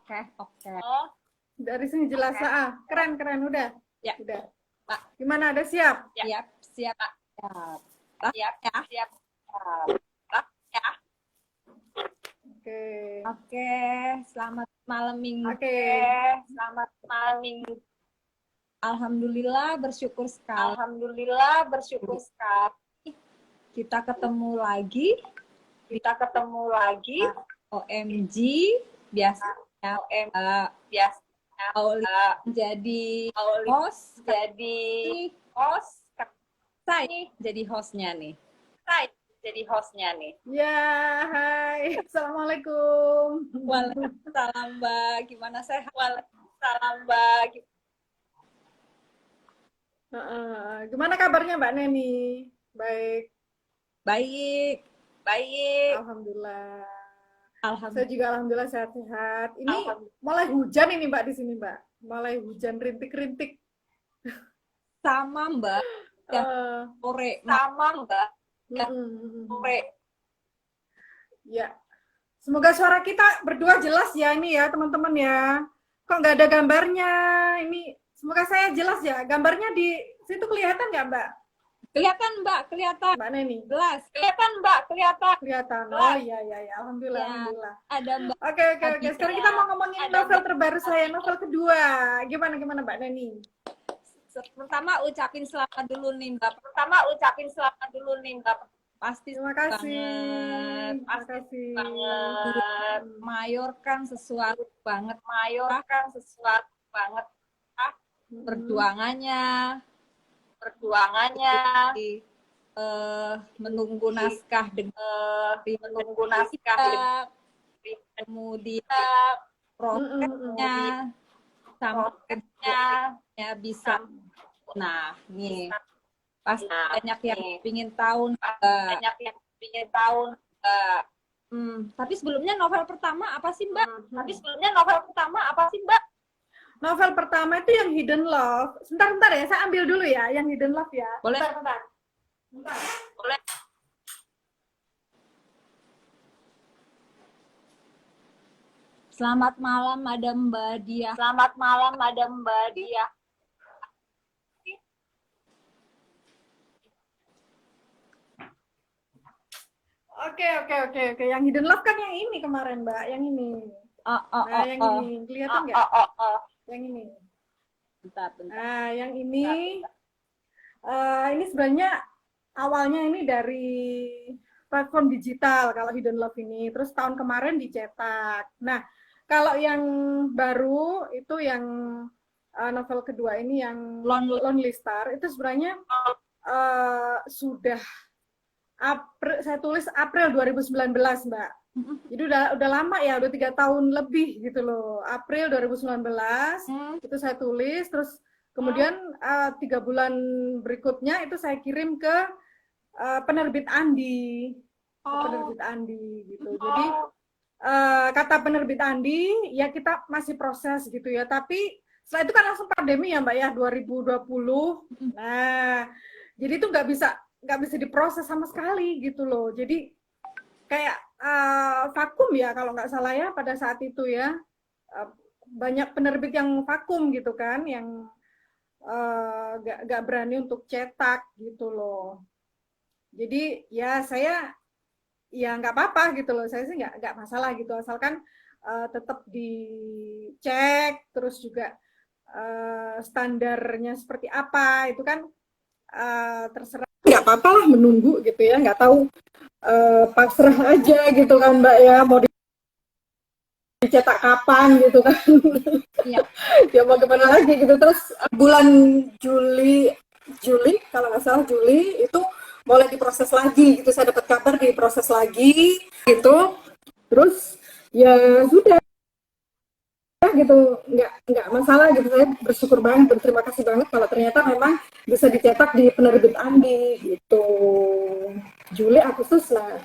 Oke. Dari sini jelas. Keren udah. Ya. Udah. Pak. Gimana, ada siap? Siap. Siap. Oke. Selamat malam minggu. Selamat malam minggu. Alhamdulillah bersyukur sekali. Kita ketemu lagi. OMG biasanya jadi host. Saya jadi hostnya nih. Ya, hai. Assalamualaikum. Waalaikumsalam, Mbak. Gimana sehat? Gimana kabarnya Mbak Neni? Baik. Alhamdulillah. Saya juga alhamdulillah sehat-sehat. Ini mulai hujan ini Mbak di sini Mbak. Mulai hujan rintik-rintik. Sama Mbak. Sore. Ya. Semoga suara kita berdua jelas ya ini ya teman-teman ya. Kok nggak ada gambarnya? Ini semoga saya jelas ya. Gambarnya di situ kelihatan nggak Mbak? Kelihatan Mbak. Mbak Neni. Jelas. Kelihatan. Oh iya. Alhamdulillah. Ada Mbak. Oke. Sekarang kita mau ngomongin novel terbaru saya, novel kedua. Gimana Mbak Neni? Pertama ucapin selamat dulu nih Mbak. Pasti terima kasih banget. Mayorkan sesuatu banget. Perjuangannya. Menunggu naskah kemudian prosesnya sampai bisa. Nah, nih pasti banyak yang ingin tahu. Tapi sebelumnya novel pertama apa sih Mbak? Novel pertama itu yang Hidden Love. Sebentar ya, saya ambil dulu ya yang Hidden Love ya. Boleh. Bentar. Boleh. Selamat malam Madam Mbak Dia. Oke. Yang Hidden Love kan yang ini kemarin, Mbak. Yang ini. Yang ini. Kelihatan nggak? Yang ini. Bentar. Nah, yang ini. Ini sebenarnya awalnya ini dari platform digital kalau Hidden Love ini. Terus tahun kemarin dicetak. Nah, kalau yang baru itu yang novel kedua ini yang Lonely Star itu sebenarnya sudah saya tulis April 2019 Mbak. Jadi udah lama ya, udah 3 tahun lebih gitu loh. April 2019 itu saya tulis, terus kemudian 3 bulan berikutnya itu saya kirim ke penerbit Andi. Penerbit Andi gitu. Jadi kata penerbit Andi, ya kita masih proses gitu ya. Tapi setelah itu kan langsung pandemi ya Mbak ya, 2020. Nah, jadi itu nggak bisa diproses sama sekali gitu loh. Jadi kayak vakum ya kalau nggak salah ya pada saat itu ya. Banyak penerbit yang vakum gitu kan, yang nggak berani untuk cetak gitu loh. Jadi ya saya ya nggak apa-apa gitu loh, saya sih nggak masalah gitu, asalkan tetap dicek, terus juga standarnya seperti apa itu kan terserah, nggak apa-apa lah menunggu gitu ya, nggak tahu pasrah aja gitu kan Mbak ya, mau dicetak kapan gitu kan. Ya mau gimana lagi gitu. Terus bulan Juli kalau nggak salah Juli itu mulai diproses lagi gitu, saya dapat kabar diproses lagi gitu. Terus ya sudah gitu, nggak masalah gitu. Saya bersyukur banget, berterima kasih banget kalau ternyata memang bisa dicetak di penerbit Andi gitu. Juli Agustus lah,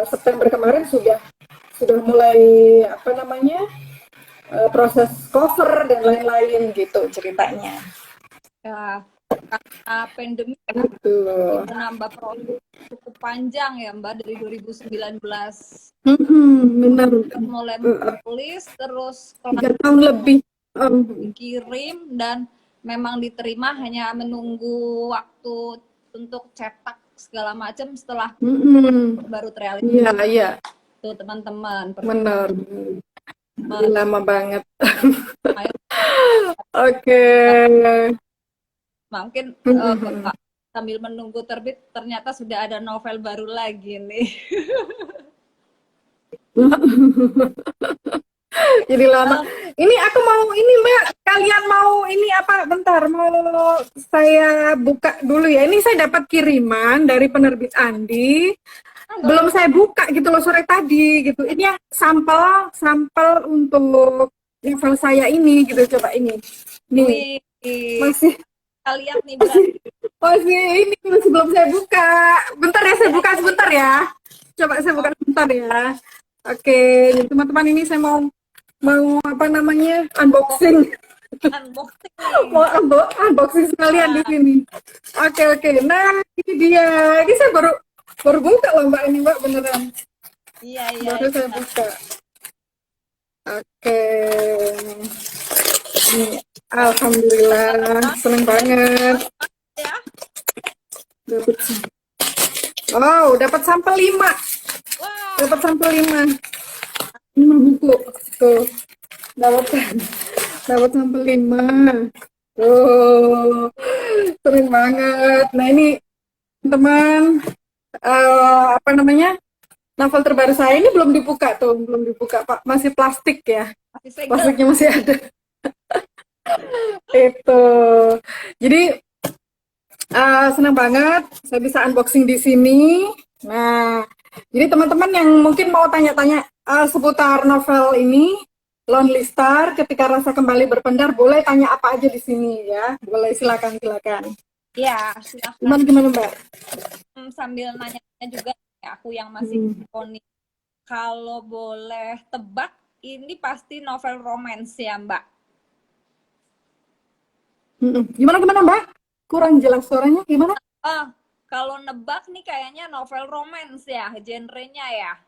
September kemarin sudah mulai proses cover dan lain-lain gitu ceritanya. karena pandemi Betul. itu nambah proses cukup panjang ya Mbak dari 2019. Benar. Mulai menulis terus 3 tahun lebih. dikirim dan memang diterima, hanya menunggu waktu untuk cetak segala macam setelah baru terrealisasi. Iya, iya. Tuh teman-teman. Benar. Lama banget. Ayo, Oke. mungkin sambil menunggu terbit ternyata sudah ada novel baru lagi nih. Jadi lama. Ini aku mau ini Mbak, kalian mau ini apa? Bentar, mau saya buka dulu ya. Ini saya dapat kiriman dari penerbit Andi. Belum saya buka gitu loh sore tadi gitu. Ini yang sampel untuk novel saya ini gitu. Coba ini. Nih. Masih kita lihat nih masih ini masih belum saya buka. Bentar ya, saya buka sebentar ya. Coba saya buka sebentar ya. Oke, jadi teman-teman ini saya mau apa namanya unboxing mau unboxing sekalian di sini. Oke, nah ini dia, ini saya baru buka loh Mbak, ini Mbak beneran baru saya buka. Oke, ini alhamdulillah seneng banget dapat sampel 5 dapat sampel 5 buku tuh, dapat sampel 5 tuh, sering banget. Nah ini teman apa namanya, novel terbaru saya ini belum dibuka Pak, masih plastik ya, plastiknya masih ada. Itu jadi senang banget saya bisa unboxing di sini. Nah, jadi teman-teman yang mungkin mau tanya-tanya seputar novel ini, Lonely Star, Ketika Rasa Kembali Berpendar, boleh tanya apa aja di sini ya. Boleh, silakan. Ya, silakan. Gimana Mbak? Sambil nanya juga ya, aku yang masih ponik. Kalau boleh tebak, ini pasti novel romance ya Mbak? Gimana Mbak? Kurang jelas suaranya, gimana? Kalau nebak nih kayaknya novel romance ya, genrenya ya.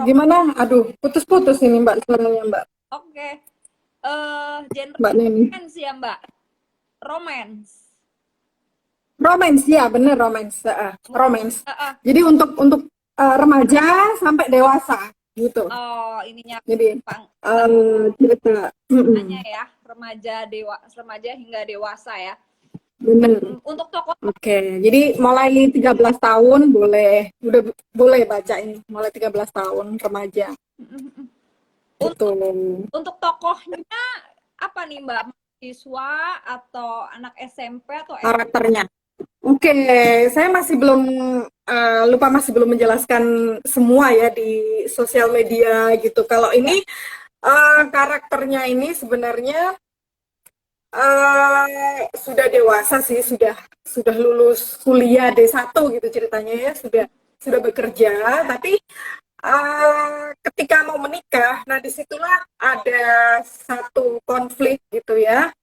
Gimana? Aduh, putus-putus ini Mbak suaranya Mbak. Oke. Genre romance ya Mbak? Romance ya, bener romance. Romance. Jadi untuk remaja sampai dewasa gitu. Oh, ininya jadi cerita ya, remaja hingga dewasa ya. Bener. Untuk tokoh. Oke, jadi mulai 13 tahun boleh baca ini, mulai 13 tahun remaja. Untuk tokohnya apa nih Mbak? Mahasiswa atau anak SMP atau karakternya? Oke, saya masih belum masih belum menjelaskan semua ya di sosial media gitu. Kalau ini karakternya ini sebenarnya sudah dewasa sih, sudah lulus kuliah D1 gitu ceritanya ya, sudah bekerja, tapi ketika mau menikah, nah disitulah ada satu konflik gitu ya,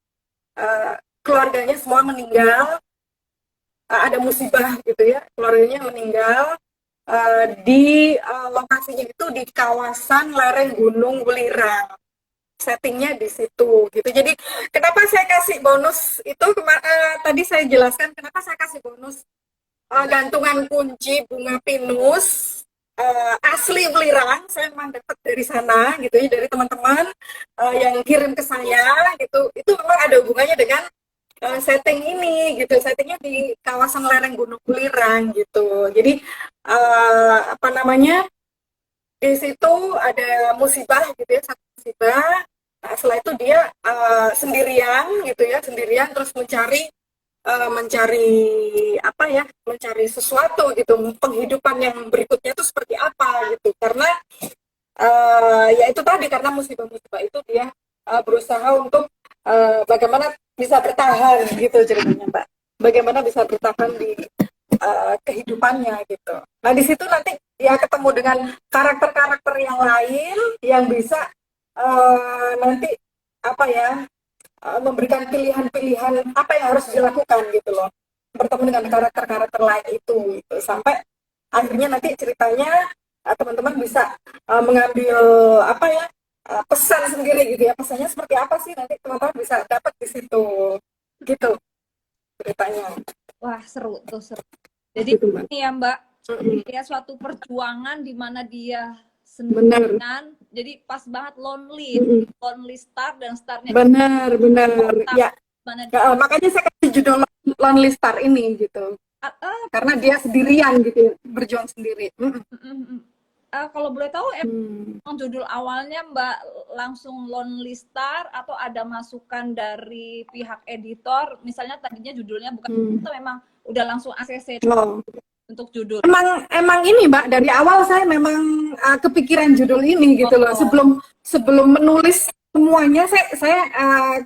keluarganya semua meninggal, ada musibah gitu ya, keluarganya meninggal di lokasinya itu di kawasan lereng Gunung Welirang. Settingnya di situ gitu. Jadi kenapa saya kasih bonus itu tadi saya jelaskan kenapa saya kasih bonus gantungan kunci bunga pinus asli Welirang. Saya memang dapat dari sana gitu ya, dari teman-teman yang kirim ke saya gitu. Itu memang ada hubungannya dengan setting ini gitu. Settingnya di kawasan lereng Gunung Welirang gitu. Jadi apa namanya, di situ ada musibah gitu ya, satu musibah. Nah, setelah itu dia sendirian gitu ya, terus mencari mencari sesuatu gitu, penghidupan yang berikutnya itu seperti apa gitu, karena ya itu tadi, karena musibah-musibah itu dia berusaha untuk bagaimana bisa bertahan gitu ceritanya Mbak, bagaimana bisa bertahan di kehidupannya gitu. Nah di situ nanti dia ketemu dengan karakter-karakter yang lain yang bisa nanti apa ya, memberikan pilihan-pilihan apa yang harus dilakukan gitu loh, bertemu dengan karakter-karakter lain itu gitu. Sampai akhirnya nanti ceritanya teman-teman bisa mengambil apa ya, pesan sendiri gitu ya, pesannya seperti apa sih, nanti teman-teman bisa dapat di situ gitu ceritanya. Wah, seru tuh, seru. Jadi Gitu, Mbak. ini ya Mbak, ya suatu perjuangan di mana dia sendirian, jadi pas banget lonely, lonely star dan starnya benar ya. mana Makanya saya kasih judul Lonely Star ini gitu, karena dia sendirian gitu ya, berjuang sendiri. Kalau boleh tahu emang judul awalnya Mbak langsung Lonely Star atau ada masukan dari pihak editor, misalnya tadinya judulnya bukan itu, memang udah langsung ACC untuk judul? Emang ini Mbak, dari awal saya memang kepikiran judul ini gitu loh. Sebelum menulis semuanya, saya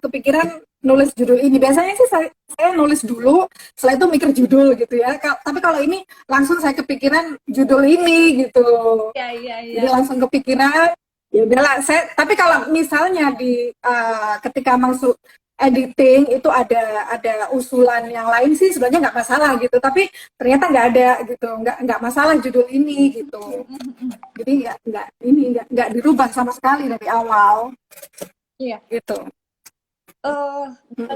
kepikiran nulis judul ini. Biasanya sih saya nulis dulu, setelah itu mikir judul gitu ya. Tapi kalau ini langsung saya kepikiran judul ini gitu. Iya. Jadi langsung kepikiran, ya udahlah. Tapi kalau misalnya ketika masuk editing itu ada usulan yang lain sih sebenarnya nggak masalah gitu, tapi ternyata nggak ada gitu, nggak masalah judul ini gitu. Jadi nggak dirubah sama sekali dari awal. Iya Gitu.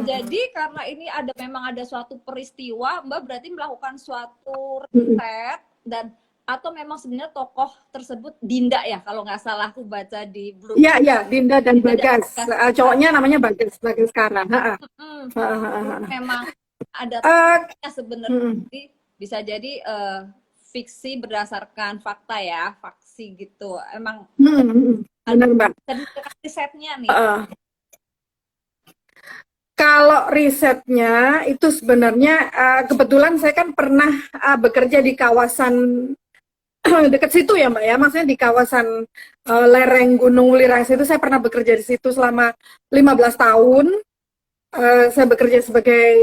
Jadi karena ini memang ada suatu peristiwa, Mbak berarti melakukan suatu riset dan atau memang sebenarnya tokoh tersebut Dinda ya, kalau nggak salah aku baca di blog. Iya, Dinda dan Bagas. Cowoknya namanya Bagas sekarang. Memang ada sebenarnya bisa jadi fiksi berdasarkan fakta ya, faksi gitu. Emang benar Mbak. Tadi risetnya nih. Kalau risetnya itu sebenarnya kebetulan saya kan pernah bekerja di kawasan dekat situ ya Mbak ya, maksudnya di kawasan lereng Gunung Welirang itu saya pernah bekerja di situ selama 15 tahun. Saya bekerja sebagai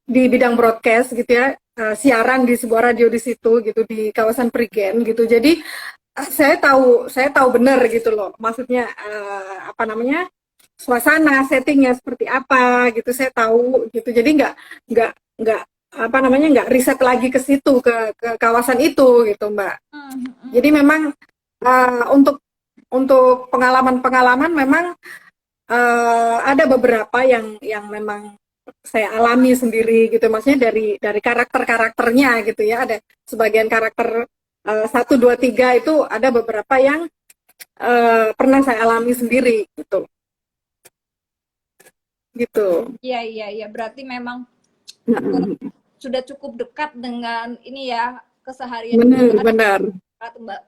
di bidang broadcast gitu ya, siaran di sebuah radio di situ gitu, di kawasan Prigen gitu. Jadi saya tahu benar gitu loh, maksudnya apa namanya, suasana settingnya seperti apa gitu, saya tahu gitu. Jadi nggak apa namanya, nggak riset lagi ke situ, ke kawasan itu gitu Mbak. Jadi memang untuk pengalaman memang ada beberapa yang memang saya alami sendiri gitu, maksudnya dari karakternya gitu ya. Ada sebagian karakter 1, 2, 3 itu ada beberapa yang pernah saya alami sendiri gitu. Iya, berarti memang sudah cukup dekat dengan ini ya, keseharian. Benar. Mbak,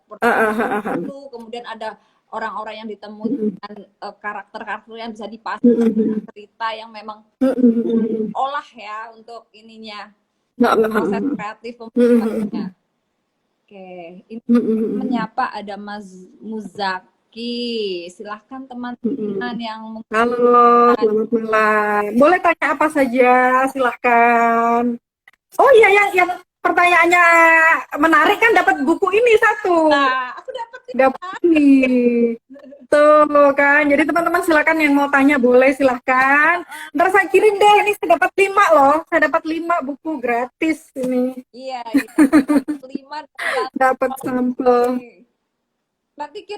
kemudian ada orang-orang yang ditemui dengan karakter-karakter yang bisa dipasang cerita yang memang olah ya untuk ininya, proses kreatif pembuatannya. Oke, ini menyapa ada Mas Muzaki. Silahkan teman-teman yang mungkin. Halo, selamat malam. Boleh tanya apa saja, silahkan. Oh iya, yang pertanyaannya menarik kan, dapat buku ini satu. Nah, aku dapat ini. Tuh kan, jadi teman-teman silakan yang mau tanya boleh silahkan. Ntar saya kirim deh, ini saya dapat 5 loh. Saya dapat 5 buku gratis ini. Iya, 5 dapat sampel. Nanti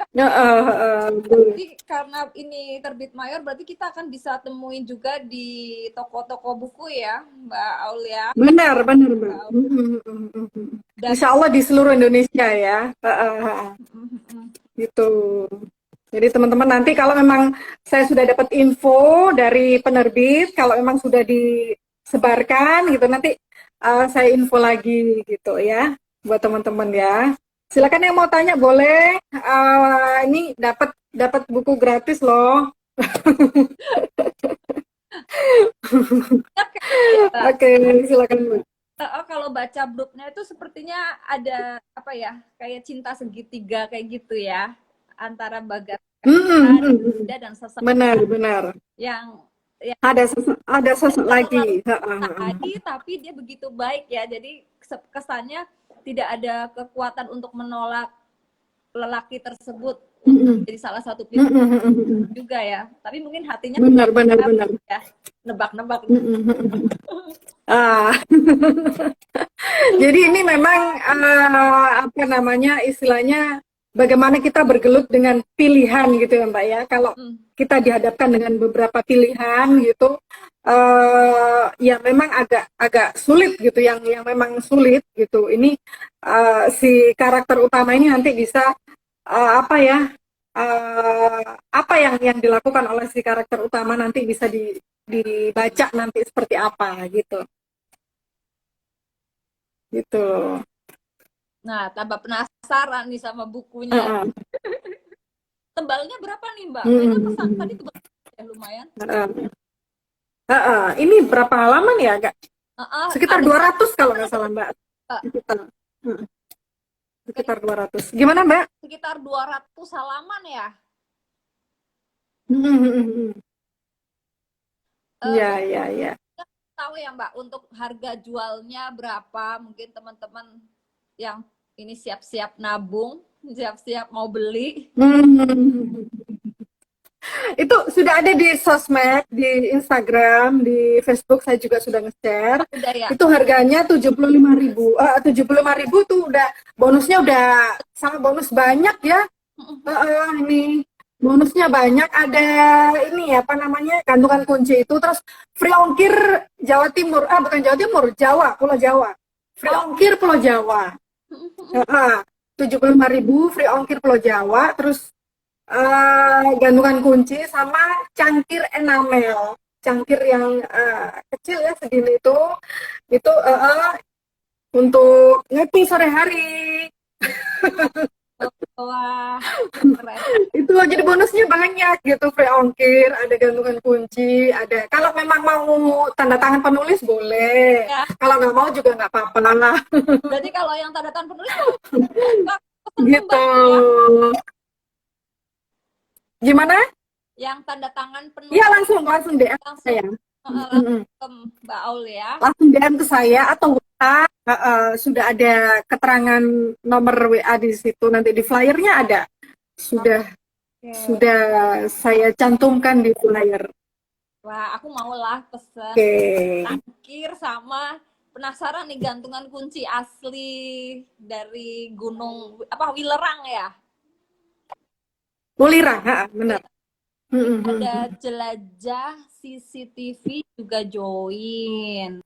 karena ini terbit mayor, berarti kita akan bisa temuin juga di toko-toko buku ya, Mbak Aulia. Benar Mbak. Insya Allah di seluruh Indonesia ya. Gitu. Jadi teman-teman nanti kalau memang saya sudah dapat info dari penerbit, kalau memang sudah disebarkan gitu, nanti saya info lagi gitu ya buat teman-teman ya. Silakan yang mau tanya boleh. Ini dapat buku gratis loh. Oke, silakan. Kalau baca blognya itu sepertinya ada apa ya, kayak cinta segitiga kayak gitu ya, antara Bagas dan sosok. Benar. Yang ada sosok lagi. Tapi dia begitu baik ya, jadi kesannya tidak ada kekuatan untuk menolak lelaki tersebut jadi salah satu pilihan juga ya. Tapi mungkin hatinya Benar. ya nebak-nebak. Ah. Jadi ini memang apa namanya istilahnya bagaimana kita bergelut dengan pilihan gitu ya Mbak ya. Kalau kita dihadapkan dengan beberapa pilihan gitu, ya memang agak sulit gitu, yang memang sulit gitu. Ini si karakter utama ini nanti bisa apa ya, apa yang dilakukan oleh si karakter utama nanti bisa dibaca nanti seperti apa gitu. Gitu. Nah, tambah penasaran nih sama bukunya. Tebalnya berapa nih Mbak? Kayaknya pesan tadi tebal ya, lumayan. Ini berapa halaman ya agak? Sekitar 200 kalau nggak salah Mbak. Sekitar 200. Gimana Mbak? Sekitar 200 halaman ya? Ya. Tahu ya Mbak, untuk harga jualnya berapa? Mungkin teman-teman yang ini siap-siap nabung, siap-siap mau beli. Itu sudah ada di sosmed, di Instagram, di Facebook saya juga sudah nge-share. Ya? Itu harganya 75.000. 75.000 tuh udah bonusnya udah sangat bonus banyak ya. Ini bonusnya banyak, ada ini apa namanya, gantungan kunci itu, terus free ongkir Jawa Timur, bukan Jawa Timur, Jawa, Pulau Jawa, free ongkir Pulau Jawa, 75.000 free ongkir Pulau Jawa, terus gantungan kunci sama cangkir enamel, cangkir yang kecil ya segini itu untuk ngopi sore hari. Wah, keren. Itu jadi bonusnya banyak gitu, free ongkir, ada gantungan kunci, ada. Kalau memang mau tanda tangan penulis boleh, ya. Kalau nggak mau juga nggak apa-apa lah. Berarti kalau yang tanda tangan penulis gitu. Gimana? Yang tanda tangan penulis? Iya langsung DM saya. Langsung ke Mbak Aul ya. Langsung DM ke saya atau WA. Sudah ada keterangan nomor WA di situ, nanti di flyernya ada. Sudah saya cantumkan di flyer. Wah, aku maulah pesen cangkir sama penasaran nih gantungan kunci asli dari Gunung Wilerang ya. Wulirang, benar. Ada jelajah CCTV juga join.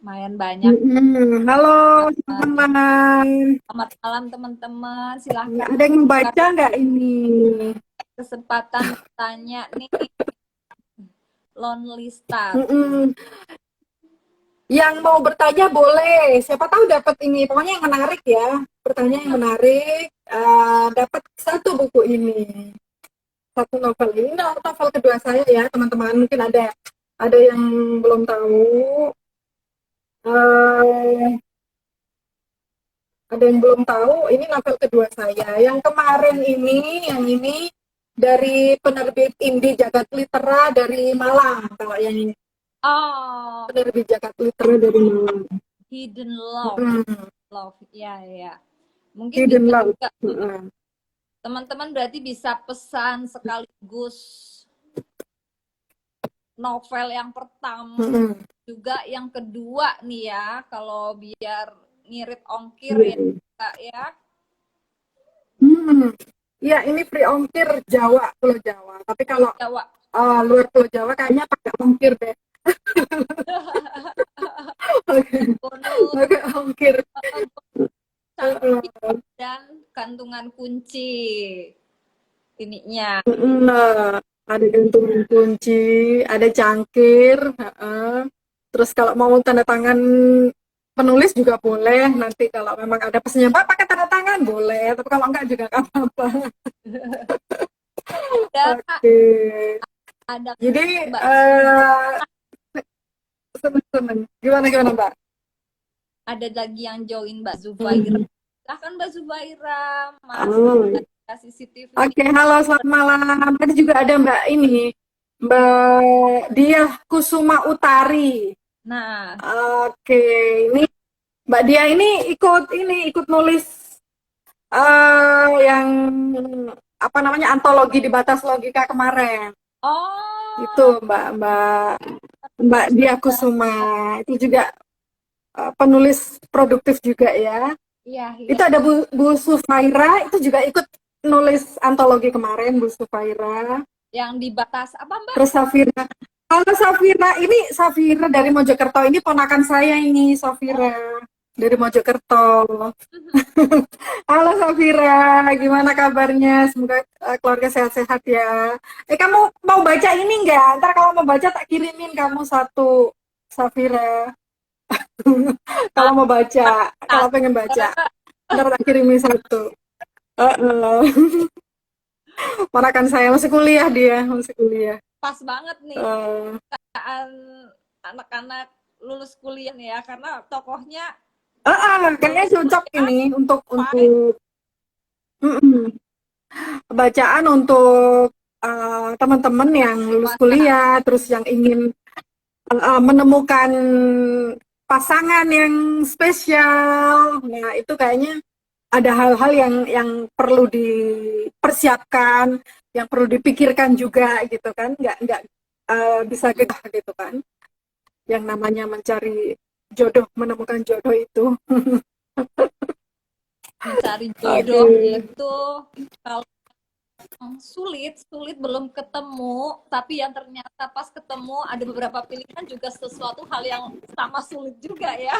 Lumayan banyak. Halo teman-teman. Selamat malam teman-teman. Silahkan. Ada yang membaca nggak ini? Kesempatan tanya nih. Lonely Star. Yang mau bertanya boleh. Siapa tahu dapat ini. Pokoknya yang menarik ya. Bertanya yang menarik. Dapat satu buku ini. Satu novel ini. Novel kedua saya ya teman-teman. Mungkin ada yang belum tahu. Ada yang belum tahu, ini novel kedua saya. Yang kemarin yang ini dari penerbit Indi Jagat Litera dari Malang. Kalau yang ini. Penerbit Jagat Litera dari Malang. Hidden Love. Love, ya. Mungkin Hidden Love. Teman-teman berarti bisa pesan sekaligus novel yang pertama. Juga yang kedua nih ya, kalau biar ngirit ongkir ya. Ya ini free ongkir Jawa, Pulau Jawa. Tapi kalau luar Pulau Jawa kayaknya pakai ongkir deh. Pakai ongkir. Dan kantungan kunci ininya. Ada gantungan kunci, ada cangkir. Terus kalau mau tanda tangan penulis juga boleh. Nanti kalau memang ada pesannya, Mbak pakai tanda tangan boleh. Tapi kalau enggak juga nggak apa-apa. Oke. Jadi teman-teman, gimana Mbak? Ada lagi yang join Mbak Zubaira. Silahkan Mbak Zubaira, CCTV. Oke, halo selamat malam. Tadi juga ada Mbak ini, Mbak Diah Kusuma Utari. Nah, oke, ini Mbak Diah ini ikut nulis yang apa namanya antologi di batas logika kemarin. Oh, Itu Mbak Dia Kusuma itu juga penulis produktif juga ya. iya, iya. Itu ada Bu Sufaira itu juga ikut nulis antologi kemarin, Bu Sufaira. Yang di batas apa, Mbak? Terus Safira. Halo Safira, ini Safira dari Mojokerto. Ini ponakan saya ini Safira dari Mojokerto. Halo Safira, gimana kabarnya? Semoga keluarga sehat-sehat ya. Kamu mau baca ini nggak? Ntar kalau mau baca tak kirimin kamu satu, Safira. Kalau mau baca, kalau pengen baca, ntar tak kirimin satu. Ponakan saya masih kuliah dia, masih kuliah. Pas banget nih keadaan anak-anak lulus kuliah nih ya, karena tokohnya Kayaknya cocok ini untuk bacaan untuk teman-teman yang lulus kuliah, terus yang ingin menemukan pasangan yang spesial. Nah, itu kayaknya ada hal-hal yang perlu dipersiapkan, yang perlu dipikirkan juga gitu kan. Nggak bisa gegah gitu kan. Yang namanya mencari jodoh, menemukan jodoh itu. mencari jodoh itu kalau sulit belum ketemu, tapi yang ternyata pas ketemu ada beberapa pilihan juga sesuatu hal yang sama sulit juga ya.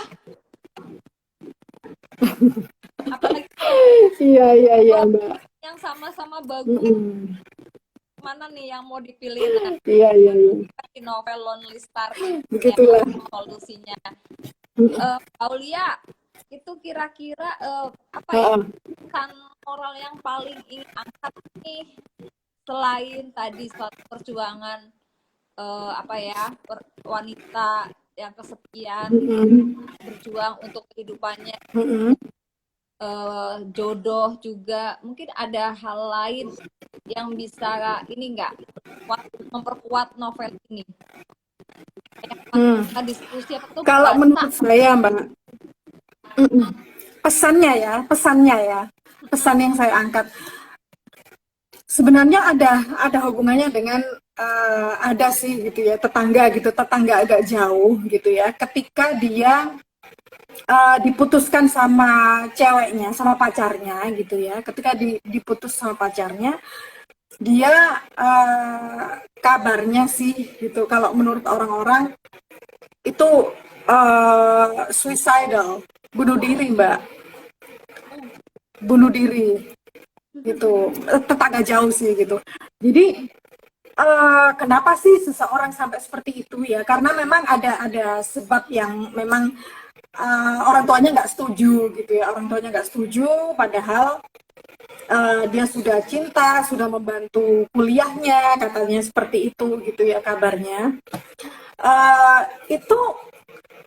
Apalagi Iya Mbak. yang sama-sama bagus, mana nih yang mau dipilih? Nah, iya di novel Lonely Star begitulah solusinya. Aulia, itu kira-kira apa ya kan moral yang paling ingin angkat nih, selain tadi suatu perjuangan wanita yang kesepian berjuang untuk kehidupannya, jodoh juga, mungkin ada hal lain yang bisa ini nggak memperkuat novel ini? Diskusi apa tuh? Kalau menurut saya Mbak, pesannya ya, pesan yang saya angkat sebenarnya ada hubungannya dengan ada sih gitu ya, tetangga agak jauh gitu ya, ketika dia diputuskan sama ceweknya, sama pacarnya gitu ya, ketika diputus sama pacarnya, dia kabarnya sih gitu, kalau menurut orang-orang itu suicidal, bunuh diri Mbak, bunuh diri gitu, tetangga jauh sih gitu. Jadi kenapa sih seseorang sampai seperti itu ya? Karena memang ada sebab yang memang orang tuanya nggak setuju gitu ya, orang tuanya nggak setuju, padahal dia sudah cinta, sudah membantu kuliahnya, katanya seperti itu gitu ya kabarnya. Itu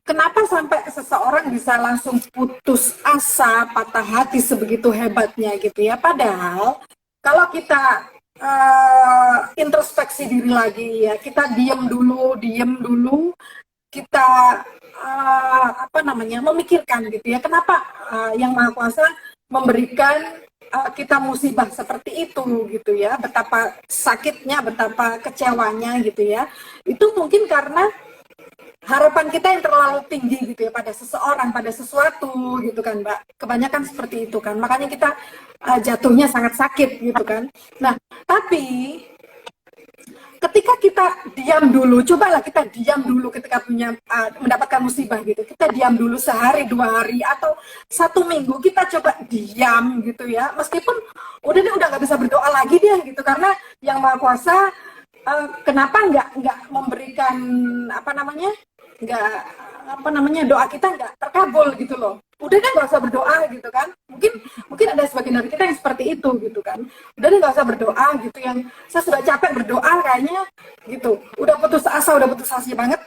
kenapa sampai seseorang bisa langsung putus asa, patah hati sebegitu hebatnya gitu ya? Padahal kalau kita introspeksi diri lagi ya, kita diam dulu, kita memikirkan gitu ya, kenapa Yang Maha Kuasa memberikan kita musibah seperti itu gitu ya, betapa sakitnya, betapa kecewanya gitu ya. Itu mungkin karena harapan kita yang terlalu tinggi gitu ya pada seseorang, pada sesuatu gitu kan Mbak. Kebanyakan seperti itu kan, makanya kita jatuhnya sangat sakit gitu kan. Nah, tapi ketika kita diam dulu, cobalah kita diam dulu ketika mendapatkan musibah gitu. Kita diam dulu sehari, 2 hari, atau 1 minggu, kita coba diam gitu ya. Meskipun udah nggak bisa berdoa lagi dia gitu, karena Yang Maha Kuasa kenapa nggak memberikan doa kita nggak terkabul gitu loh. Udah deh nggak usah berdoa gitu kan. Mungkin ada sebagian dari kita yang seperti itu gitu kan. Udah deh nggak usah berdoa gitu, yang saya sudah capek berdoa kayaknya gitu. Udah putus asa banget.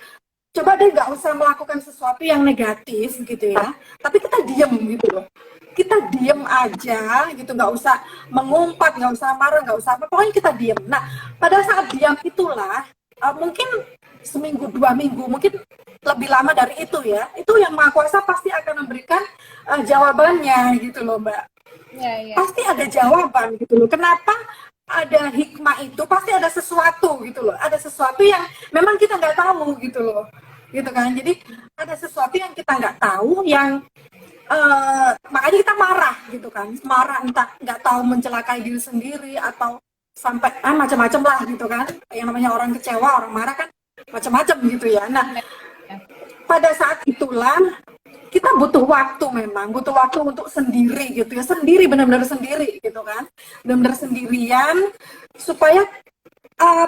Coba deh nggak usah melakukan sesuatu yang negatif gitu ya. Tapi kita diem gitu loh. Kita diem aja gitu, nggak usah mengumpat, nggak usah marah, nggak usah apa, pokoknya kita diem. Nah, pada saat diam itulah mungkin 1 minggu, 2 minggu, mungkin lebih lama dari itu ya, itu Yang Maha Kuasa pasti akan memberikan jawabannya gitu loh Mbak. Pasti ada jawaban gitu loh. Kenapa ada hikmah itu? Pasti ada sesuatu gitu loh. Ada sesuatu yang memang kita nggak tahu gitu loh. Gitu kan. Jadi ada sesuatu yang kita nggak tahu yang makanya kita marah gitu kan. Marah entah nggak tahu mencelakai diri sendiri atau sampai macam-macam lah gitu kan. Yang namanya orang kecewa, orang marah kan macam-macam gitu ya. Nah, pada saat itulah kita butuh waktu, memang butuh waktu untuk sendiri gitu ya, sendiri, benar-benar sendiri gitu kan, benar-benar sendirian supaya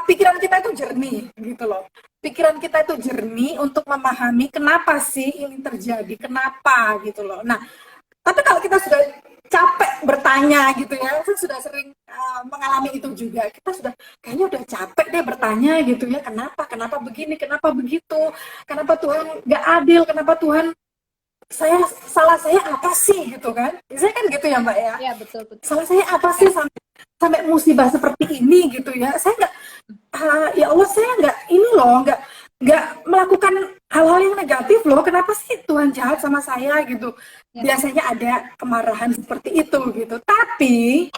pikiran kita itu jernih gitu loh, pikiran kita itu jernih untuk memahami kenapa sih ini terjadi, kenapa gitu loh. Nah, tapi kalau kita sudah capek bertanya gitu ya, saya sudah sering mengalami itu juga, kita sudah kayaknya udah capek deh bertanya gitu ya, kenapa begini, kenapa begitu, kenapa Tuhan nggak adil, kenapa Tuhan salah saya apa sih gitu kan? Saya kan gitu ya Mbak ya. Iya betul. Salah saya apa sih sampai musibah seperti ini gitu ya? Saya nggak, ya Allah saya nggak ini loh, nggak melakukan hal-hal yang negatif loh. Kenapa sih Tuhan jahat sama saya gitu? Biasanya ada kemarahan seperti itu gitu. Tapi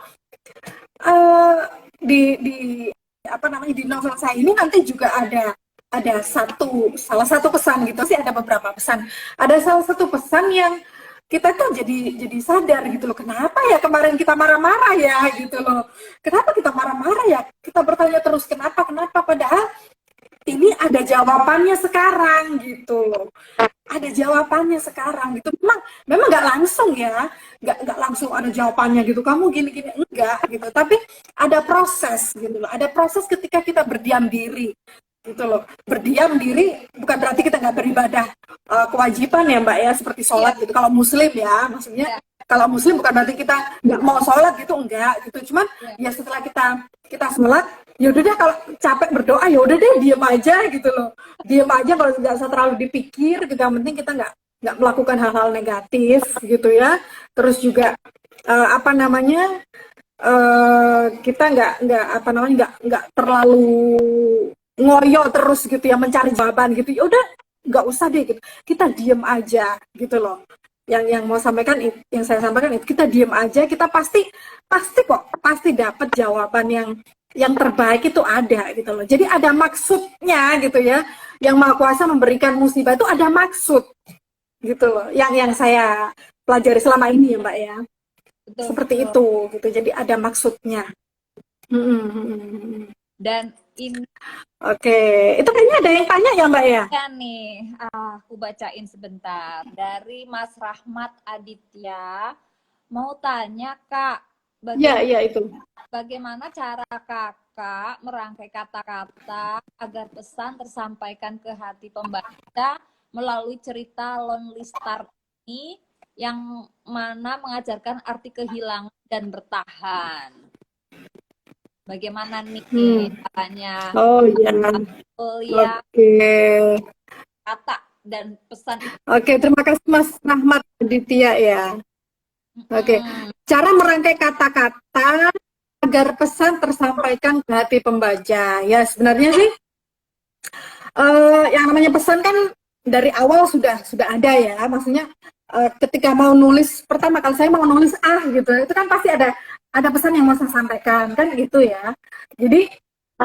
di apa namanya, di novel saya ini nanti juga ada salah satu pesan gitu sih, ada beberapa pesan. Ada salah satu pesan yang kita tuh jadi sadar gitu loh, kenapa ya kemarin kita marah-marah ya gitu loh. Kenapa kita marah-marah ya? Kita bertanya terus kenapa padahal ini ada jawabannya sekarang gitu loh. Ada jawabannya sekarang gitu. Memang nggak langsung ya, nggak langsung ada jawabannya gitu. Kamu gini-gini enggak gitu. Tapi ada proses gitu loh. Ada proses ketika kita berdiam diri gitu loh. Berdiam diri bukan berarti kita nggak beribadah kewajiban ya Mbak ya, seperti sholat gitu. Kalau Muslim ya, maksudnya kalau Muslim bukan berarti kita nggak mau sholat gitu, enggak gitu. Cuman ya setelah kita sholat, ya udah deh, kalau capek berdoa ya udah deh diam aja gitu loh. Diam aja, kalau nggak usah terlalu dipikir gitu. Yang penting kita nggak melakukan hal-hal negatif gitu ya. Terus juga apa namanya, kita nggak terlalu ngoyo terus gitu ya, mencari jawaban gitu. Ya udah nggak usah deh gitu. Kita diam aja gitu loh. Yang mau sampaikan, yang saya sampaikan itu, kita diam aja, kita pasti dapat jawaban yang terbaik itu ada gitu loh. Jadi ada maksudnya gitu ya. Yang Maha Kuasa memberikan musibah itu ada maksud gitu loh. Yang saya pelajari selama ini ya Mbak ya. Betul, seperti itu gitu. Jadi ada maksudnya. Dan ini oke, itu kayaknya ada yang tanya ya Mbak ya? Ya nih, aku bacain sebentar dari Mas Rahmat Aditya. Mau tanya Kak, bagaimana cara Kakak merangkai kata-kata agar pesan tersampaikan ke hati pembaca melalui cerita Lonely Star ini, yang mana mengajarkan arti kehilangan dan bertahan? Bagaimana nih caranya? Oh iya. Oke. Kata dan pesan. Oke, terima kasih Mas Rahmat Aditya ya. Oke. Cara merangkai kata-kata agar pesan tersampaikan ke hati pembaca. Ya sebenarnya sih yang namanya pesan kan dari awal sudah ada ya. Maksudnya ketika mau nulis, pertama kali saya mau nulis gitu, itu kan pasti ada pesan yang mau saya sampaikan kan gitu ya. Jadi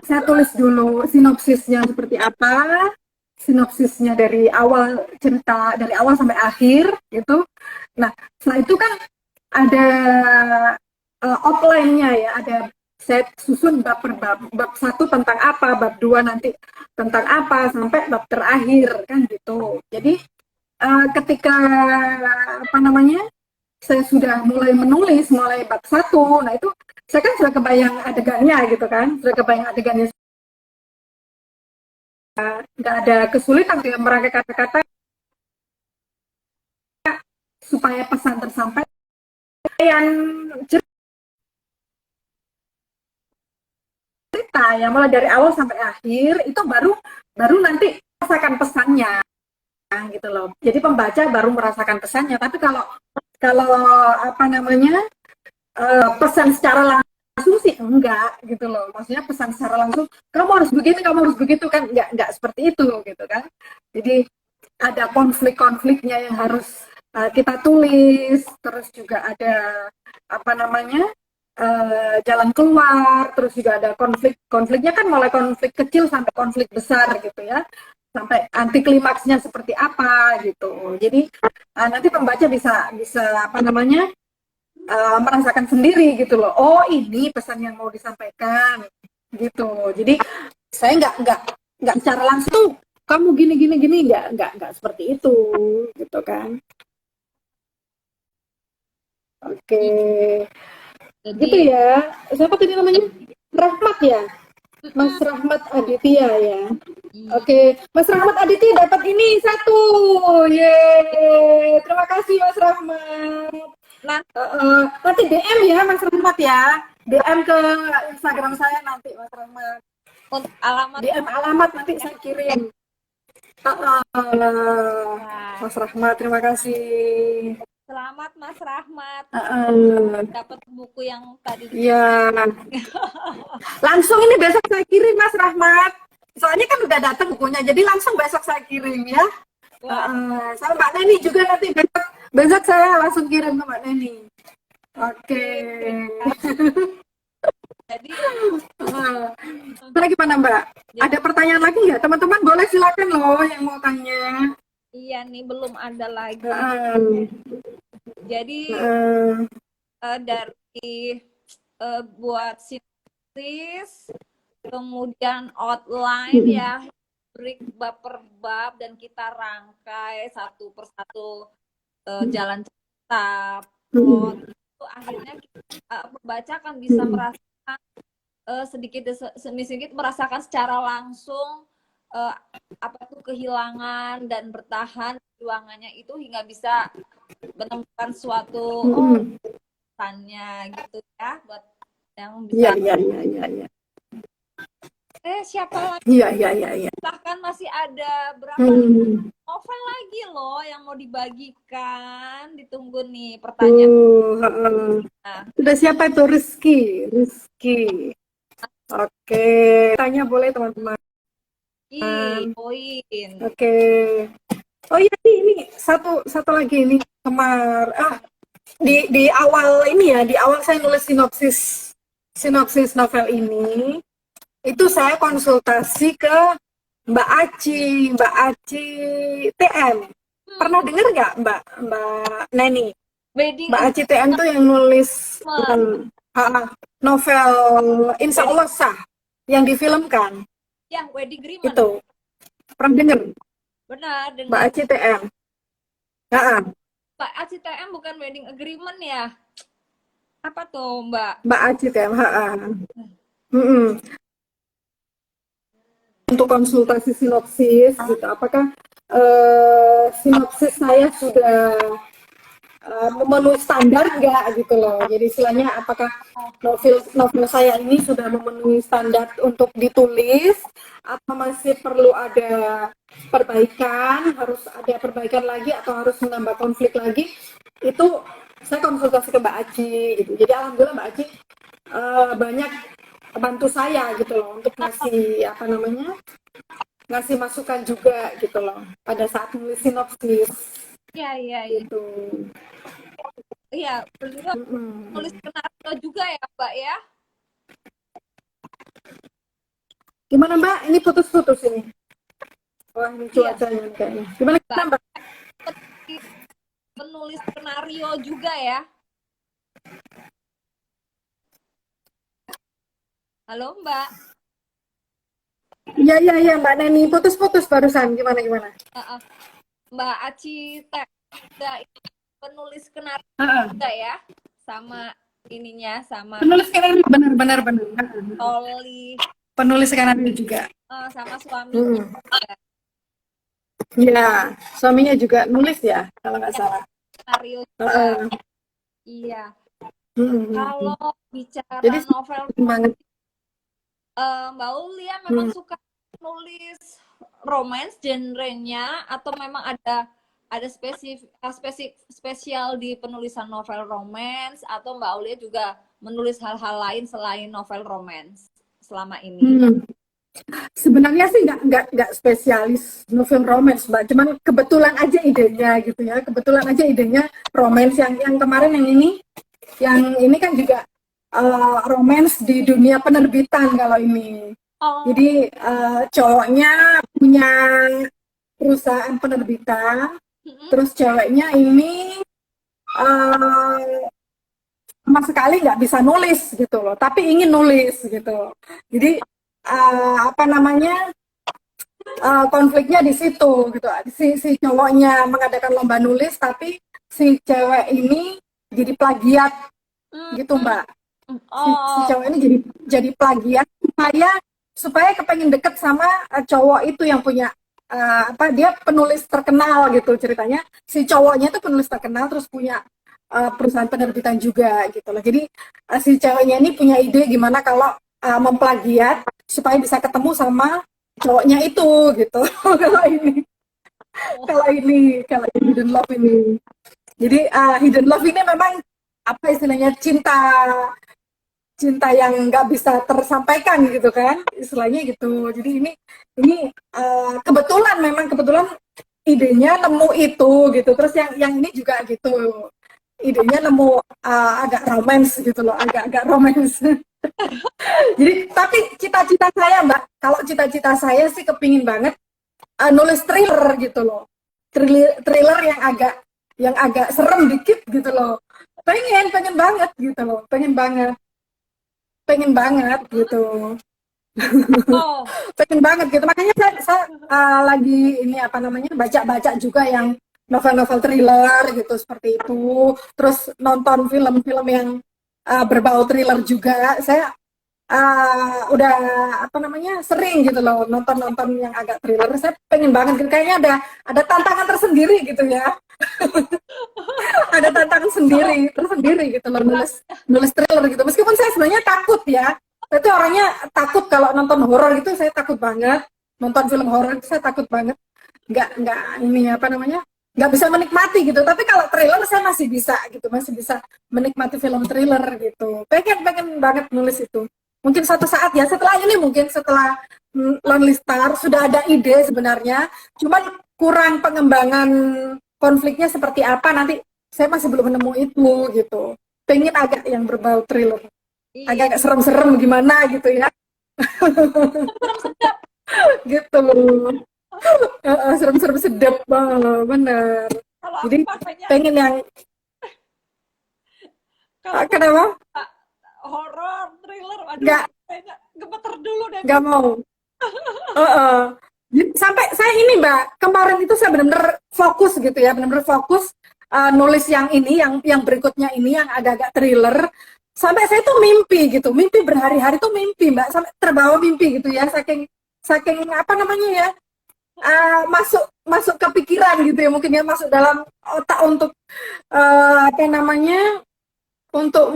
saya tulis dulu sinopsisnya seperti apa, sinopsisnya dari awal cerita, dari awal sampai akhir gitu. Nah setelah itu kan ada outline-nya ya, ada saya susun bab per bab, bab 1 tentang apa, bab 2 nanti tentang apa, sampai bab terakhir kan gitu. Jadi ketika apa namanya, saya sudah mulai menulis, mulai bab 1, nah itu saya kan sudah kebayang adegannya gitu kan, nggak ada kesulitan ya merangkai kata-kata supaya pesan tersampaikan. Yang cerita yang mulai dari awal sampai akhir itu baru nanti merasakan pesannya gitu loh. Jadi pembaca baru merasakan pesannya. Tapi kalau apa namanya, pesan secara langsung sih enggak gitu loh. Maksudnya pesan secara langsung kamu harus begini, kamu harus begitu kan, enggak seperti itu gitu kan. Jadi ada konflik-konfliknya yang harus kita tulis, terus juga ada apa namanya jalan keluar, terus juga ada konfliknya kan mulai konflik kecil sampai konflik besar gitu ya, sampai anti klimaksnya seperti apa gitu. Jadi nanti pembaca bisa bisa apa namanya merasakan sendiri gitu loh. Oh ini pesan yang mau disampaikan gitu. Jadi saya nggak secara langsung kamu gini gini gini nggak seperti itu gitu kan. Oke. Jadi Gitu ya. Siapa tadi namanya? Rahmat ya? Mas Rahmat Aditya ya. Oke, Mas Rahmat Aditya dapat ini satu. Yeay. Terima kasih Mas Rahmat. Nanti DM ya Mas Rahmat ya. DM ke Instagram saya nanti Mas Rahmat. untuk alamat DM alamat nanti saya kirim. Mas Rahmat, terima kasih. selamat Mas Rahmat dapat buku yang tadi. Iya. Langsung ini besok saya kirim Mas Rahmat. Soalnya kan udah datang bukunya, jadi langsung besok saya kirim ya. Sama Mbak Neni juga nanti besok saya langsung kirim ke Mbak Neni. Oke. Jadi Lagi mana Mbak? Ada pertanyaan lagi nggak? Teman-teman boleh silakan loh yang mau tanya. iya nih belum ada lagi. Jadi dari buat sinopsis, kemudian outline ya, break bab per bab dan kita rangkai satu persatu jalan cerita plot itu akhirnya pembaca akan bisa merasakan sedikit demi sedikit merasakan secara langsung apa tuh kehilangan dan bertahan perjuangannya itu hingga bisa menemukan suatu pesannya gitu ya buat yang bisa. Iya. Siapa lagi? Iya. Bahkan masih ada berapa novel lagi loh yang mau dibagikan. Ditunggu nih pertanyaan. Sudah siapa itu? Rizky. Oke, tanya boleh teman-teman. Poin. Oke. Oh iya ini satu lagi ini di awal ini ya, di awal saya nulis sinopsis novel ini, itu saya konsultasi ke Mbak Aci TM. Pernah dengar nggak Mbak Neni? Mbak Aci TM tuh yang nulis novel Insya Allah Sah yang difilmkan. Ya, Wedding Agreement. Itu. Pernah dengar? Benar, dengar. Mbak Aci TM. Mbak Aci TM bukan Wedding Agreement ya? Apa tuh, Mbak? Mbak Aci TM. Untuk konsultasi sinopsis gitu, apakah sinopsis saya sudah memenuhi standar enggak gitu loh. Jadi istilahnya apakah novel saya ini sudah memenuhi standar untuk ditulis atau masih perlu ada perbaikan, harus ada perbaikan lagi atau harus menambah konflik lagi. Itu saya konsultasi ke Mbak Aci gitu. Jadi alhamdulillah Mbak Aci banyak bantu saya gitu loh untuk ngasih masukan juga gitu loh pada saat nulis sinopsis. Iya. Gitu. Iya, beliau nulis skenario juga ya, Mbak ya? Gimana Mbak? Ini putus-putus ini. Wah, ini cuacanya kayaknya. Gimana kita Mbak? Penulis skenario juga ya? Halo Mbak? Iya Mbak Neni, putus-putus barusan. Gimana? Mbak Aci penulis skenario juga ya, sama ininya sama penulis skenario benar. Toli, penulis skenario juga sama suaminya. Iya, suaminya juga nulis ya kalau nggak salah. Skenario juga. Iya. Kalau bicara jadi, novel banget. Mbak Ulia memang suka nulis romance genrenya atau memang ada spesial di penulisan novel romance atau Mbak Ulia juga menulis hal-hal lain selain novel romance selama ini? Sebenarnya sih nggak spesialis novel romance, Mbak. Cuman kebetulan aja idenya gitu ya. Kebetulan aja idenya romance yang kemarin yang ini kan juga romance di dunia penerbitan kalau ini. Oh. Jadi cowoknya punya perusahaan penerbitan, terus ceweknya ini sama sekali nggak bisa nulis gitu loh, tapi ingin nulis gitu. Jadi apa namanya konfliknya di situ gitu. Si cowoknya mengadakan lomba nulis, tapi si cewek ini jadi plagiat gitu Mbak. Si cowok ini jadi plagiat supaya kepengen deket sama cowok itu yang punya apa, dia penulis terkenal gitu ceritanya. Si cowoknya itu penulis terkenal terus punya perusahaan penerbitan juga gitu loh. Jadi si ceweknya ini punya ide gimana kalau memplagiat supaya bisa ketemu sama cowoknya itu gitu. Kalau ini hidden love ini. Jadi hidden love ini memang apa istilahnya, cinta yang nggak bisa tersampaikan gitu kan, istilahnya gitu. Jadi ini kebetulan idenya nemu itu gitu. Terus yang ini juga gitu, idenya nemu agak romance gitu loh, agak romance. Jadi tapi cita-cita saya Mbak, kalau cita-cita saya sih kepingin banget nulis thriller gitu loh, thriller yang agak serem dikit gitu loh. Pengen banget gitu loh, pengen banget gitu. Oh. Pengen banget gitu, makanya saya lagi ini apa namanya, baca juga yang novel-novel thriller gitu seperti itu. Terus nonton film-film yang berbau thriller juga. Saya udah apa namanya, sering gitu loh nonton yang agak thriller. Saya pengen banget gitu, kayaknya ada tantangan tersendiri gitu ya. Ada tantangan tersendiri gitu loh, nulis thriller gitu. Meskipun saya sebenarnya takut ya. Saya tuh orangnya takut kalau nonton horor gitu, saya takut banget. Nonton film horor itu saya takut banget. Nggak ini apa namanya, nggak bisa menikmati gitu. Tapi kalau thriller saya masih bisa gitu, masih bisa menikmati film thriller gitu. Pengen banget nulis itu. Mungkin suatu saat ya, setelah Lonely Star sudah ada ide sebenarnya, cuman kurang pengembangan konfliknya seperti apa nanti, saya masih belum nemu itu gitu. Pengen agak yang berbau thriller, agak serem-serem gimana gitu ya. Gitu. Serem-serem sedap, bener. Jadi pengen yang kenapa? Horor, thriller, aduh, gemeter dulu deh. Nggak mau. Sampai saya ini Mbak, kemarin itu saya benar-benar fokus gitu ya, benar-benar fokus nulis yang ini, yang berikutnya ini yang agak-agak thriller. Sampai saya tuh mimpi berhari-hari tuh mimpi Mbak, sampai terbawa mimpi gitu ya, saking apa namanya ya, masuk ke pikiran gitu ya, mungkin ya, masuk dalam otak untuk apa namanya, untuk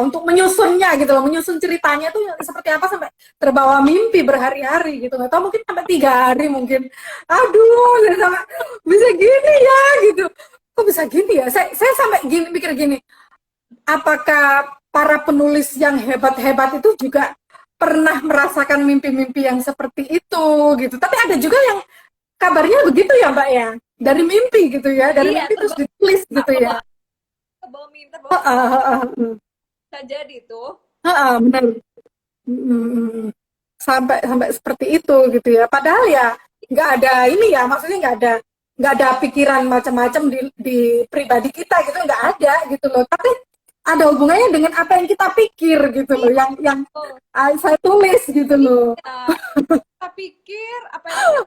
untuk menyusunnya gitu loh, menyusun ceritanya tuh seperti apa, sampai terbawa mimpi berhari-hari gitu, nggak tahu mungkin sampai 3 hari mungkin. Aduh, sampai bisa gini ya gitu, kok bisa gini ya, saya sampai mikir gini, apakah para penulis yang hebat-hebat itu juga pernah merasakan mimpi-mimpi yang seperti itu gitu. Tapi ada juga yang kabarnya begitu ya Mbak ya, dari mimpi gitu ya, dari mimpi terus ditulis gitu ya. Bisa jadi tuh. Benar. Sampai seperti itu gitu ya. Padahal ya nggak ada ini ya, maksudnya nggak ada pikiran macam-macam di pribadi kita gitu, nggak ada gitu loh. Tapi ada hubungannya dengan apa yang kita pikir gitu loh, yang saya tulis gitu loh. Ya, kita pikir apa yang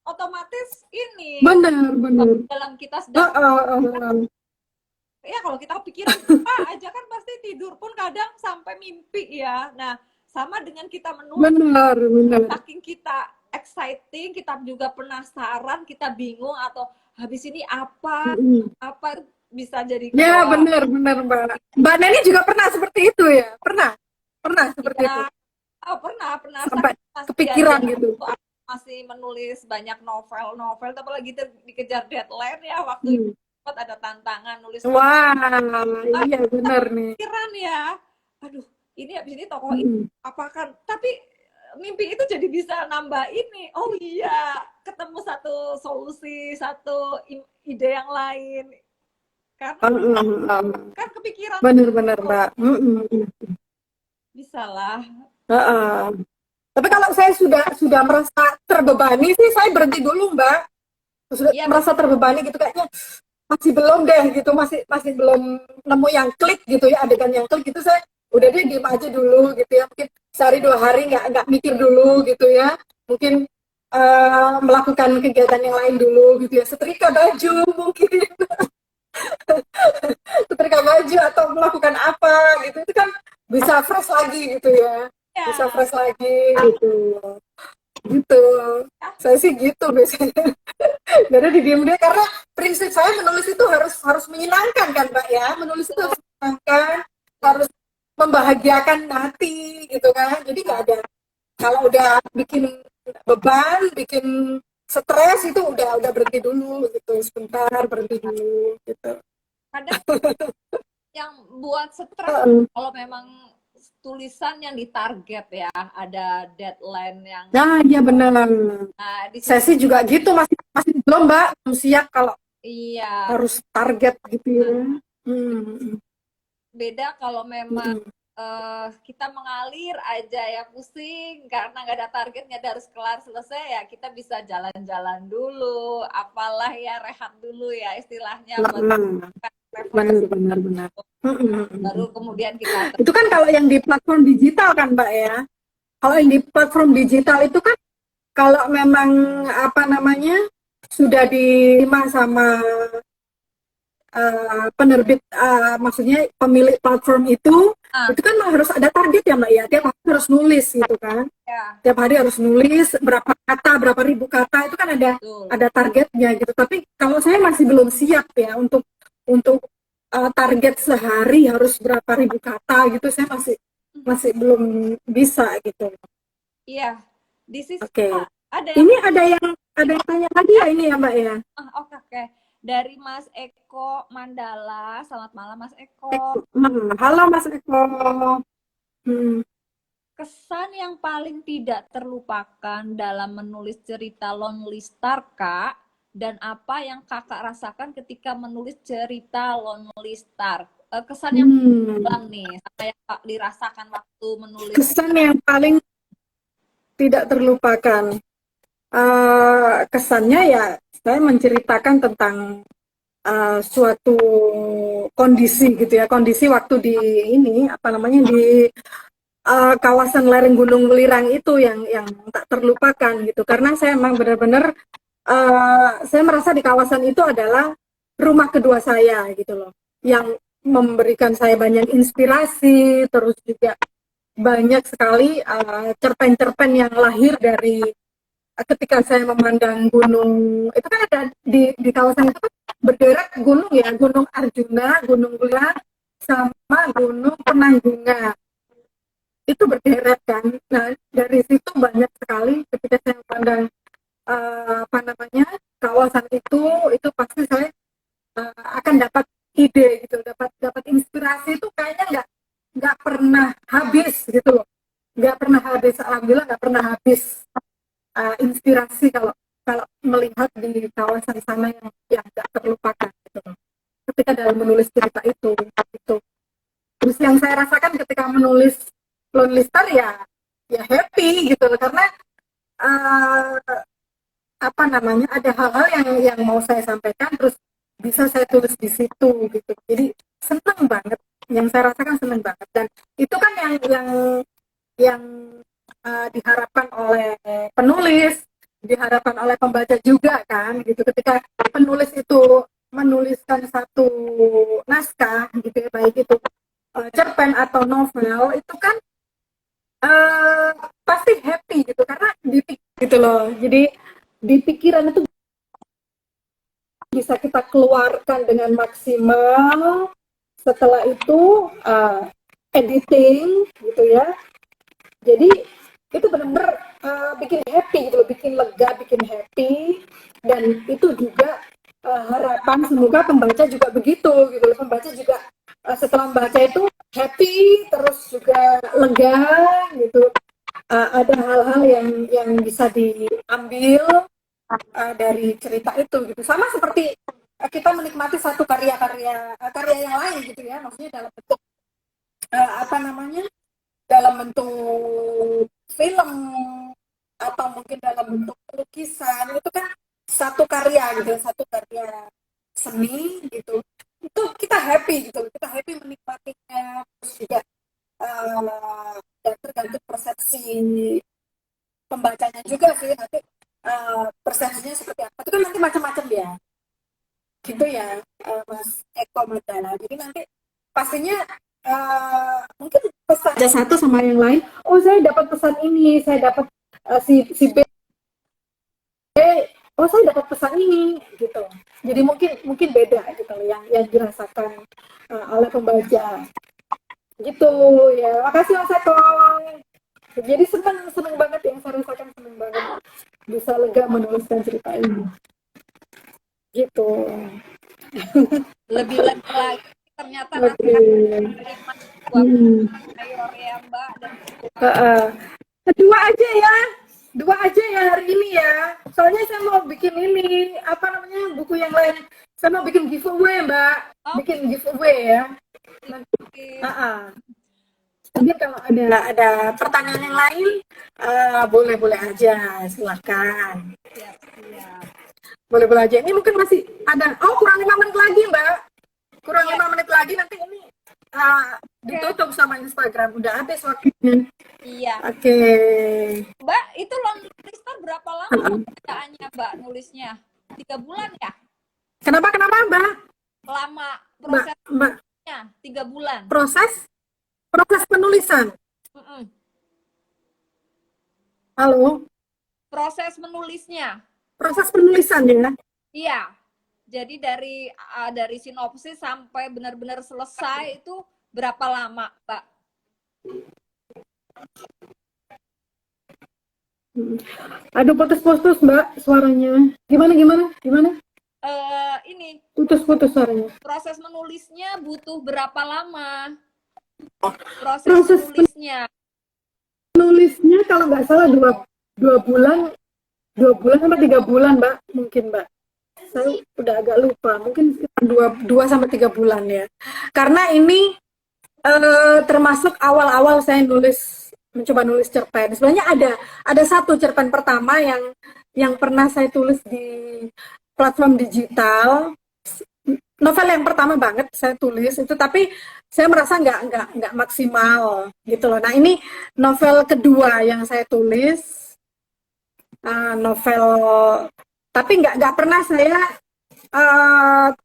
otomatis ini. Benar. Dalam kita sedang ya, kalau kita pikiran apa aja kan pasti tidur pun kadang sampai mimpi ya. Nah, sama dengan kita menulis. Benar. Saking kita exciting, kita juga penasaran, kita bingung atau habis ini apa bisa jadi. Ya, benar Mbak Neni juga pernah seperti itu ya? Pernah seperti itu. Oh, pernah sampai kepikiran gitu. Masih menulis banyak novel, apalagi dikejar deadline ya, waktu itu ada tantangan nulis. Wah, iya benar nih. Pikiran ya, aduh ini habis ini tokoh ini apakan, tapi mimpi itu jadi bisa nambah ini, oh iya ketemu satu solusi, satu ide yang lain, kan kan kepikiran bener-bener Mbak. bisa lah. Tapi kalau saya sudah merasa terbebani sih, saya berhenti dulu Mbak. Sudah merasa terbebani gitu, kayaknya masih belum deh gitu, masih belum nemu yang klik gitu ya, adegan yang klik gitu, saya udah deh diem aja dulu gitu ya, mungkin sehari 2 hari nggak mikir dulu gitu ya, mungkin melakukan kegiatan yang lain dulu gitu ya, setrika baju mungkin setrika baju atau melakukan apa gitu, itu kan bisa fresh lagi gitu ya, bisa fresh lagi gitu. Saya sih gitu biasanya. Dari diem dia, karena prinsip saya menulis itu harus menyenangkan kan Mbak ya, menulis itu harus menyenangkan, harus membahagiakan hati gitu kan. Jadi nggak ada, kalau udah bikin beban, bikin stres itu udah berhenti dulu gitu, sebentar berhenti dulu gitu. Kadang yang buat stres kalau memang tulisan yang ditarget ya, ada deadline yang. Nah iya benar. Saya sih juga gitu, masih belum Mbak, belum siap kalau harus target gitu ya. Beda kalau memang kita mengalir aja ya, pusing karena nggak ada targetnya, harus kelar selesai ya, kita bisa jalan-jalan dulu, apalah ya, rehat dulu ya istilahnya. Benar. Baru kemudian kita. Itu kan kalau yang di platform digital kan Mbak ya. Kalau yang di platform digital itu kan kalau memang apa namanya sudah diterima sama penerbit, maksudnya pemilik platform itu kan harus ada target ya Mbak ya. Tiap hari harus nulis gitu kan. Tiap hari harus nulis berapa kata, berapa ribu kata, itu kan ada targetnya gitu. Tapi kalau saya masih belum siap ya untuk target sehari harus berapa ribu kata gitu, saya masih belum bisa gitu. Iya, ada. Ini ada yang tanya lagi ya ini ya Mbak ya. Oke. Dari Mas Eko Mandala, selamat malam Mas Eko. Halo Mas Eko. Kesan yang paling tidak terlupakan dalam menulis cerita Lonely Star Kak, dan apa yang kakak rasakan ketika menulis cerita Lonely Star? Kesan yang paling nih, apa yang Kak dirasakan waktu menulis? Kesan yang paling tidak terlupakan, kesannya ya saya menceritakan tentang suatu kondisi gitu ya, kondisi waktu di ini apa namanya di kawasan lereng Gunung Welirang itu yang tak terlupakan gitu, karena saya memang benar-benar saya merasa di kawasan itu adalah rumah kedua saya gitu loh, yang memberikan saya banyak inspirasi, terus juga banyak sekali cerpen-cerpen yang lahir dari ketika saya memandang gunung. Itu kan ada di kawasan itu kan berderet gunung ya, Gunung Arjuna, Gunung Welirang, sama Gunung Penanggungan. Itu berderet kan. Nah dari situ banyak sekali ketika saya memandang apa namanya kawasan itu pasti saya akan dapat ide gitu, dapat inspirasi, itu kayaknya nggak pernah habis gitu loh, nggak pernah habis, alhamdulillah nggak pernah habis inspirasi kalau melihat di kawasan sana yang nggak terlupakan gitu loh, ketika dalam menulis cerita itu. Terus yang saya rasakan ketika menulis Lonely Star ya happy gitu loh, karena apa namanya ada hal-hal yang mau saya sampaikan, terus bisa saya tulis di situ gitu. Jadi senang banget, yang saya rasakan senang banget, dan itu kan yang diharapkan oleh penulis, diharapkan oleh pembaca juga kan gitu. Ketika penulis itu menuliskan satu naskah gitu ya, baik itu cerpen atau novel, itu kan pasti happy gitu, karena gitu loh. Jadi di pikiran itu bisa kita keluarkan dengan maksimal. Setelah itu editing gitu ya, jadi itu benar-benar bikin happy gitu loh, bikin lega, bikin happy. Dan itu juga harapan semoga pembaca juga begitu gitu loh, pembaca juga setelah membaca itu happy, terus juga lega gitu. Ada hal-hal yang bisa diambil dari cerita itu gitu. Sama seperti kita menikmati satu karya yang lain gitu ya, maksudnya dalam bentuk apa namanya, dalam bentuk film atau mungkin dalam bentuk lukisan, itu kan satu karya gitu, satu karya seni gitu, itu kita happy gitu, kita happy menikmatinya. Terus juga dan tergantung persepsi pembacanya juga sih, nanti persepsinya seperti apa itu kan nanti macam-macam ya gitu ya, Mas Eko Mandala. Jadi nanti pastinya mungkin pesan aja satu sama yang lain, oh saya dapat pesan ini, saya dapat si B, oh saya dapat pesan ini gitu. Jadi mungkin beda gitu yang dirasakan oleh pembaca gitu ya. Makasih Mas Eko. Jadi seneng banget yang saya rasakan, seneng banget bisa lega menuliskan cerita ini gitu. Lebih lagi ternyata nanti Lebih. buat mayor ya Mbak, dan Dua aja ya hari ini ya. Soalnya saya mau bikin ini, apa namanya, buku yang lain. Saya mau bikin giveaway, Mbak. Bikin giveaway ya. Nanti, Jadi kalau ada pertanyaan yang lain, boleh aja, silakan. Siap. Boleh aja. Ini mungkin masih ada. Oh, kurang 5 menit lagi, Mbak. Kurang 5 menit lagi, nanti ini ditutup sama Instagram. Udah habis waktunya. Iya. Oke. Mbak, itu Lonely Star berapa lama pekerjaannya Mbak nulisnya? 3 bulan ya? Kenapa, Mbak? Lama prosesnya 3 bulan. Proses penulisan. Halo? Proses menulisnya. Proses penulisan ya? Iya. Jadi dari sinopsis sampai benar-benar selesai itu berapa lama, Mbak? Aduh, putus-putus Mbak suaranya. Gimana? Ini Putus-putus suaranya. proses menulisnya butuh berapa lama? Proses menulisnya kalau nggak salah 2 bulan sampai 3 bulan Mbak, mungkin Mbak. Saya udah agak lupa, mungkin sekitar 2 sampai 3 bulan ya. Karena ini termasuk awal-awal saya mencoba nulis cerpen. Sebenarnya ada satu cerpen pertama yang pernah saya tulis di platform digital. Novel yang pertama banget saya tulis itu, tapi saya merasa nggak maksimal gitu loh. Nah, ini novel kedua yang saya tulis, novel, tapi nggak pernah saya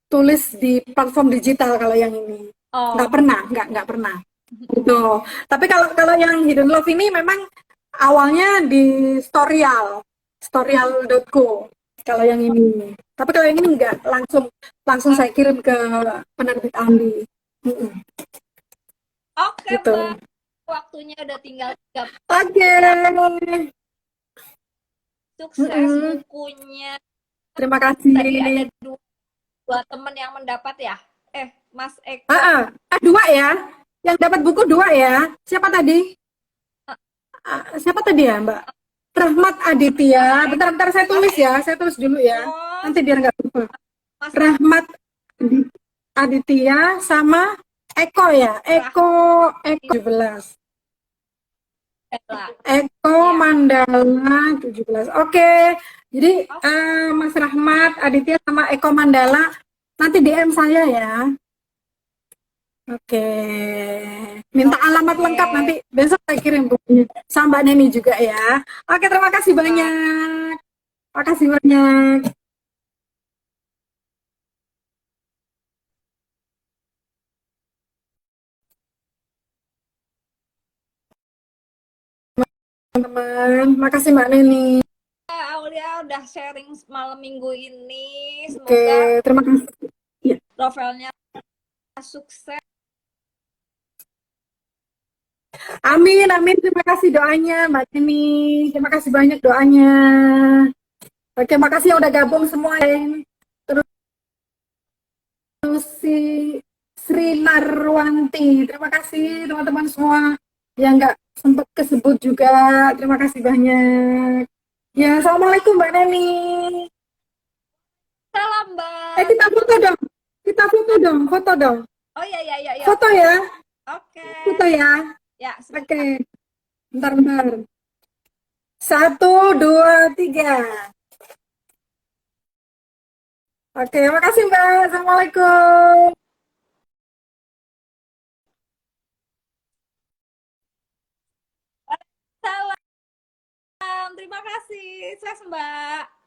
tulis di platform digital kalau yang ini. Nggak pernah gitu. Tapi kalau yang Hidden Love ini memang awalnya di storyal.co kalau yang ini. Tapi kalau yang ini enggak, langsung saya kirim ke penerbit Andi. Oke, gitu. Mbak. Waktunya udah tinggal 3 menit. Oke. Sukses bukunya. Terima kasih. Tadi ada 2 teman yang mendapat ya? Mas Eko. 2 ya? Yang dapat buku 2 ya? Siapa tadi? Siapa tadi ya, Mbak? Rahmat Aditya. Bentar saya tulis ya. Saya tulis dulu ya. Nanti biar nggak lupa. Rahmat Aditya sama Eko ya. Eko 17. Eko Mandala 17. Oke. Jadi Mas Rahmat Aditya sama Eko Mandala nanti DM saya ya. Oke. Minta alamat lengkap nanti besok saya kirim bukunya. Sama Mbak Neni juga ya. Oke, terima kasih banyak. Makasih banyak. Teman-teman, makasih Mbak Neni. Aulia udah sharing malam minggu ini. Semoga Oke, terima kasih. Ya. novelnya sukses. Amin. Terima kasih doanya Mbak Neni. Terima kasih banyak doanya. Oke, makasih yang udah gabung semua. Terus Sri Narwanti. Terima kasih teman-teman semua yang nggak sempat kesebut juga. Terima kasih banyak. Ya, assalamualaikum Mbak Neni. Salam, Mbak. Kita foto dong. Kita foto dong. Foto dong. Oh iya iya iya. Foto ya. Oke. Foto ya. Ya, Oke. Bentar. 1, 2, 3. Oke, makasih Mbak. Assalamualaikum. Salam. Terima kasih. Sukses, Mbak.